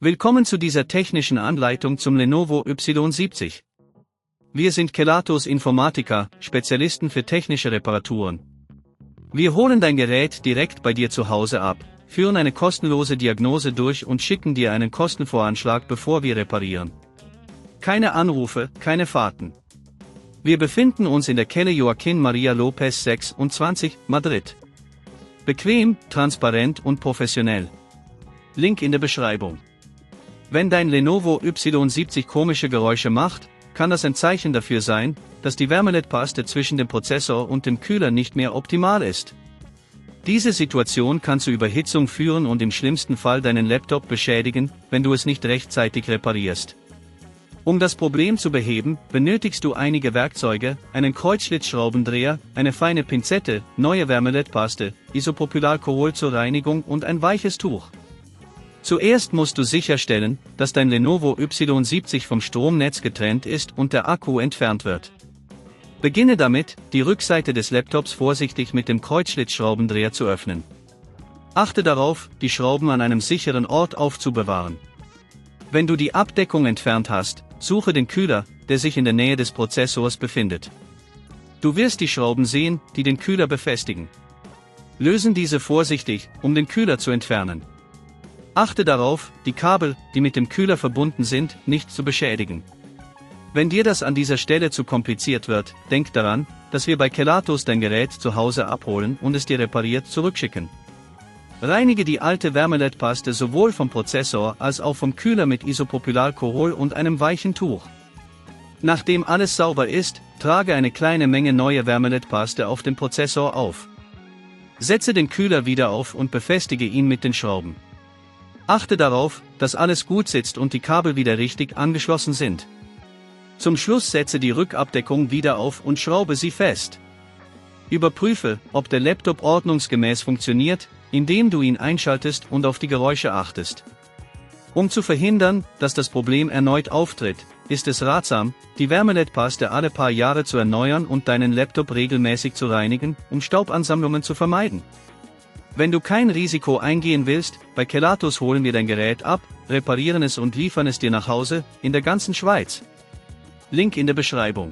Willkommen zu dieser technischen Anleitung zum Lenovo Y70. Wir sind Kelatos Informatiker, Spezialisten für technische Reparaturen. Wir holen dein Gerät direkt bei dir zu Hause ab, führen eine kostenlose Diagnose durch und schicken dir einen Kostenvoranschlag, bevor wir reparieren. Keine Anrufe, keine Fahrten. Wir befinden uns in der Calle Joaquín María López 26, Madrid. Bequem, transparent und professionell. Link in der Beschreibung. Wenn dein Lenovo Y70 komische Geräusche macht, kann das ein Zeichen dafür sein, dass die Wärmeleitpaste zwischen dem Prozessor und dem Kühler nicht mehr optimal ist. Diese Situation kann zu Überhitzung führen und im schlimmsten Fall deinen Laptop beschädigen, wenn du es nicht rechtzeitig reparierst. Um das Problem zu beheben, benötigst du einige Werkzeuge, einen Kreuzschlitzschraubendreher, eine feine Pinzette, neue Wärmeleitpaste, Isopropylalkohol zur Reinigung und ein weiches Tuch. Zuerst musst du sicherstellen, dass dein Lenovo Y70 vom Stromnetz getrennt ist und der Akku entfernt wird. Beginne damit, die Rückseite des Laptops vorsichtig mit dem Kreuzschlitzschraubendreher zu öffnen. Achte darauf, die Schrauben an einem sicheren Ort aufzubewahren. Wenn du die Abdeckung entfernt hast, suche den Kühler, der sich in der Nähe des Prozessors befindet. Du wirst die Schrauben sehen, die den Kühler befestigen. Lösen diese vorsichtig, um den Kühler zu entfernen. Achte darauf, die Kabel, die mit dem Kühler verbunden sind, nicht zu beschädigen. Wenn dir das an dieser Stelle zu kompliziert wird, denk daran, dass wir bei Kelatos dein Gerät zu Hause abholen und es dir repariert zurückschicken. Reinige die alte Wärmeleitpaste sowohl vom Prozessor als auch vom Kühler mit Isopropylalkohol und einem weichen Tuch. Nachdem alles sauber ist, trage eine kleine Menge neue Wärmeleitpaste auf den Prozessor auf. Setze den Kühler wieder auf und befestige ihn mit den Schrauben. Achte darauf, dass alles gut sitzt und die Kabel wieder richtig angeschlossen sind. Zum Schluss setze die Rückabdeckung wieder auf und schraube sie fest. Überprüfe, ob der Laptop ordnungsgemäß funktioniert, indem du ihn einschaltest und auf die Geräusche achtest. Um zu verhindern, dass das Problem erneut auftritt, ist es ratsam, die Wärmeleitpaste alle paar Jahre zu erneuern und deinen Laptop regelmäßig zu reinigen, um Staubansammlungen zu vermeiden. Wenn du kein Risiko eingehen willst, bei Kelatos holen wir dein Gerät ab, reparieren es und liefern es dir nach Hause, in der ganzen Schweiz. Link in der Beschreibung.